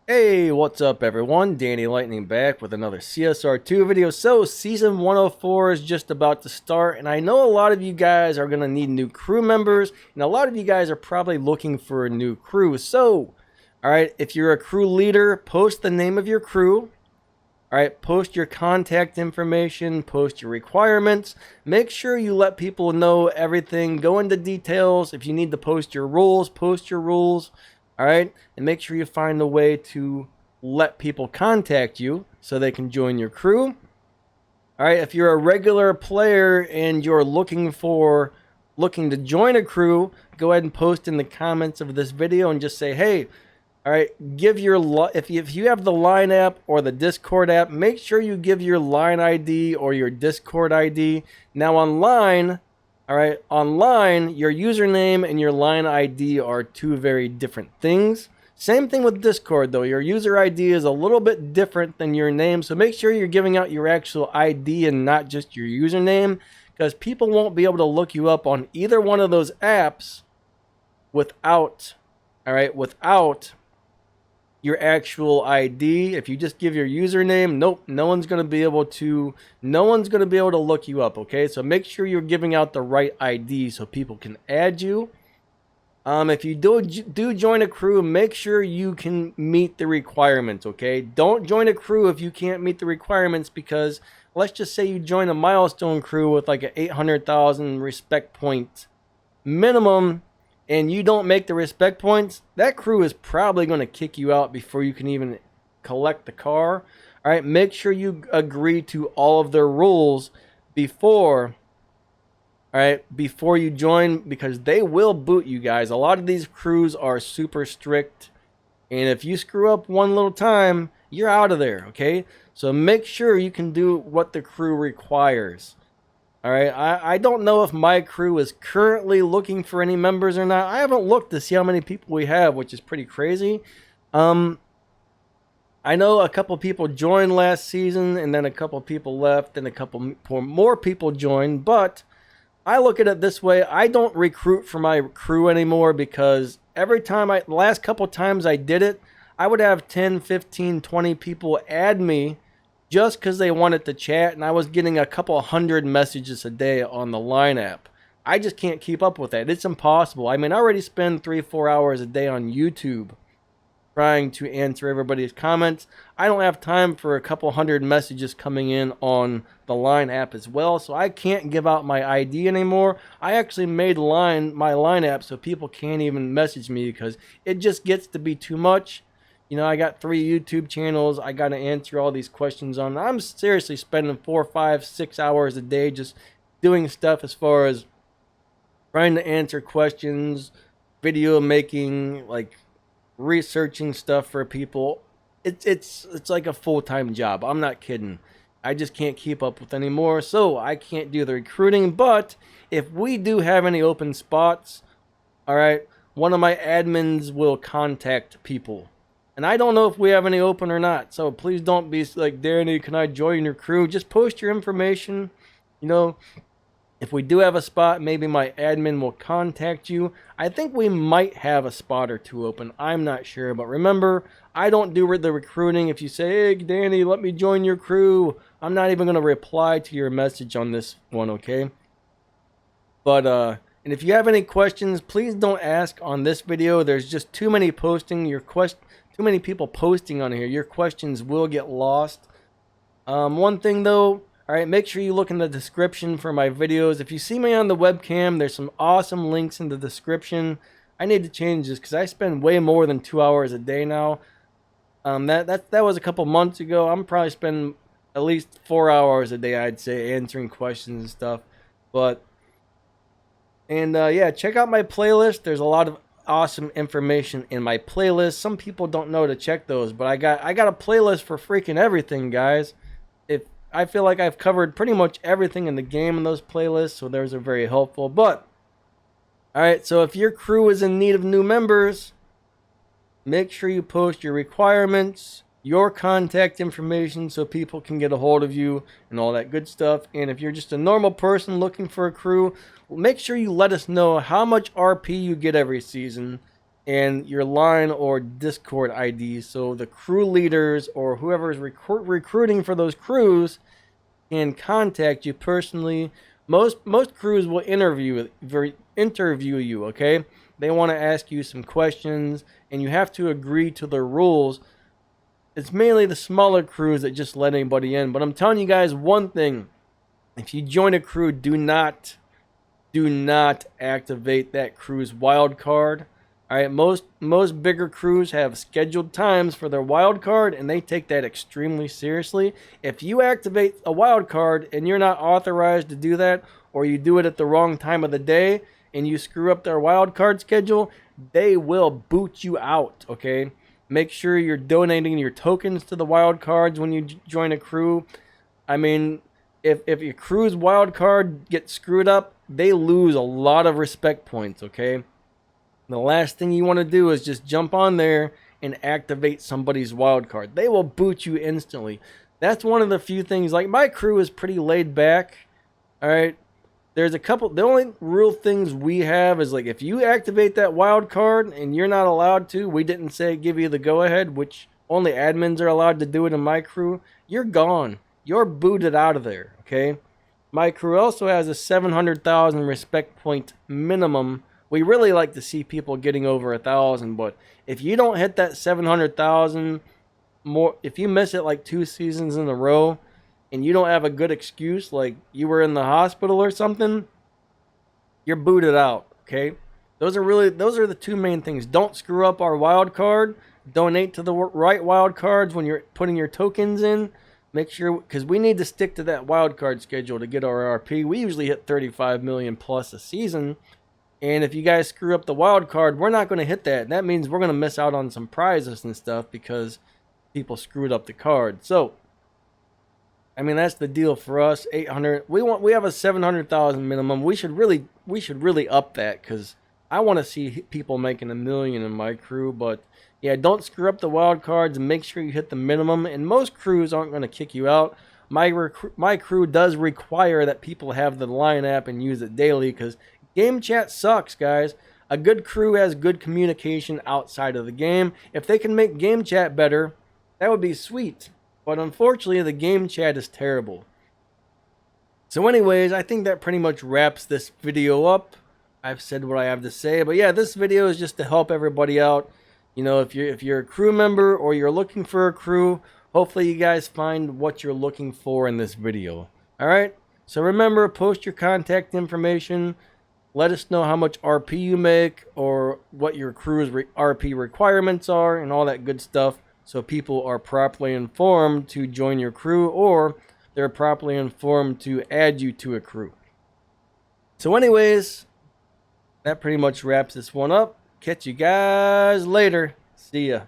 Hey, what's up everyone? Danny Lightning back with another CSR2 video. So, season 104 is just about to start, and I know a lot of you guys are going to need new crew members, and a lot of you guys are probably looking for a new crew. So, alright, if you're a crew leader, post the name of your crew. Alright, post your contact information, post your requirements. Make sure you let people know everything. Go into details. If you need to post your rules, post your rules. Alright, and make sure you find a way to let people contact you so they can join your crew. Alright, if you're a regular player and you're looking to join a crew, go ahead and post in the comments of this video and just say, hey, all right, give your if you have the Line app or the Discord app, make sure you give your Line ID or your Discord ID. Now online, all right, online, your username and your Line ID are two very different things. Same thing with Discord though. Your user ID is a little bit different than your name, so make sure you're giving out your actual ID and not just your username, because people won't be able to look you up on either one of those apps without your actual ID. If you just give your username, nope, no one's going to be able to look you up, okay? So make sure you're giving out the right ID so people can add you. If you do join a crew, make sure you can meet the requirements, okay? Don't join a crew if you can't meet the requirements, because let's just say you join a milestone crew with like an 800,000 respect point minimum, and you don't make the respect points, that crew is probably going to kick you out before you can even collect the car. All right, make sure you agree to all of their rules before you join, because they will boot you guys. A lot of these crews are super strict, and if you screw up one little time, you're out of there, okay? So make sure you can do what the crew requires. All right, I don't know if my crew is currently looking for any members or not. I haven't looked to see how many people we have, which is pretty crazy. I know a couple people joined last season, and then a couple people left, and a couple more people joined. But I look at it this way: I don't recruit for my crew anymore, because the last couple times I did it, I would have 10, 15, 20 people add me just because they wanted to chat, and I was getting a couple hundred messages a day on the Line app. I just can't keep up with that. It's impossible. I mean, I already spend 3-4 hours a day on YouTube trying to answer everybody's comments. I don't have time for a couple hundred messages coming in on the Line app as well, so I can't give out my ID anymore. I actually made my Line app so people can't even message me, because it just gets to be too much. You know, I got 3 YouTube channels. I got to answer all these questions on. I'm seriously spending 4, 5, 6 hours a day just doing stuff as far as trying to answer questions, video making, like researching stuff for people. It's like a full-time job. I'm not kidding. I just can't keep up with anymore, so I can't do the recruiting. But if we do have any open spots, all right, one of my admins will contact people. And I don't know if we have any open or not. So please don't be like, Danny, can I join your crew? Just post your information. You know, if we do have a spot, maybe my admin will contact you. I think we might have a spot or two open. I'm not sure. But remember, I don't do the recruiting. If you say, hey, Danny, let me join your crew, I'm not even going to reply to your message on this one, okay? But, and if you have any questions, please don't ask on this video. There's just too many too many people posting on here. Your questions will get lost. One thing though, all right, make sure you look in the description for my videos. If you see me on the webcam, there's some awesome links in the description. I need to change this because I spend way more than 2 hours a day now. That was a couple months ago. I'm probably spending at least 4 hours a day, I'd say, answering questions and stuff. Yeah, check out my playlist. There's a lot of awesome information in my playlist. Some people don't know to check those, but I got a playlist for freaking everything, guys. If I feel like I've covered pretty much everything in the game in those playlists, so those are very helpful. But all right, so if your crew is in need of new members, make sure you post your requirements, your contact information, so people can get a hold of you and all that good stuff. And if you're just a normal person looking for a crew, make sure you let us know how much RP you get every season. and your line or Discord ID, so the crew leaders or whoever is recruiting for those crews can contact you personally. Most crews will interview you. Okay, they want to ask you some questions, and you have to agree to their rules. It's mainly the smaller crews that just let anybody in. But I'm telling you guys one thing: if you join a crew, do not activate that crew's wild card. All right, most bigger crews have scheduled times for their wild card, and they take that extremely seriously. If you activate a wild card and you're not authorized to do that, or you do it at the wrong time of the day and you screw up their wild card schedule, they will boot you out. Okay, make sure you're donating your tokens to the wild cards when you join a crew. I mean, if your crew's wild card gets screwed up, they lose a lot of respect points. Okay. The last thing you want to do is just jump on there and activate somebody's wild card. They will boot you instantly. That's one of the few things. Like, my crew is pretty laid back. All right. There's a couple. The only real things we have is, like, if you activate that wild card and you're not allowed to, we didn't say give you the go ahead, which only admins are allowed to do it in my crew. You're gone. You're booted out of there. Okay. My crew also has a 700,000 respect point minimum. We really like to see people getting over 1,000, but if you don't hit that 700,000 more, if you miss it like 2 seasons in a row, and you don't have a good excuse, like you were in the hospital or something, you're booted out. Okay, those are the two main things. Don't screw up our wild card. Donate to the right wild cards when you're putting your tokens in. Make sure, because we need to stick to that wild card schedule to get our RP. We usually hit 35 million plus a season. And if you guys screw up the wild card, we're not going to hit that. That means we're going to miss out on some prizes and stuff because people screwed up the card. So, I mean, that's the deal for us. 800. We have a 700,000 minimum. We should really up that, because I want to see people making $1 million in my crew. But yeah, don't screw up the wild cards and make sure you hit the minimum. And most crews aren't going to kick you out. My crew does require that people have the Line app and use it daily, because game chat sucks, guys. A good crew has good communication outside of the game. If they can make game chat better, that would be sweet. But unfortunately, the game chat is terrible. So anyways, I think that pretty much wraps this video up. I've said what I have to say. But yeah, this video is just to help everybody out. You know, if you're a crew member or you're looking for a crew, hopefully you guys find what you're looking for in this video. Alright? So remember, post your contact information. Let us know how much RP you make or what your crew's RP requirements are and all that good stuff, so people are properly informed to join your crew, or they're properly informed to add you to a crew. So anyways, that pretty much wraps this one up. Catch you guys later. See ya.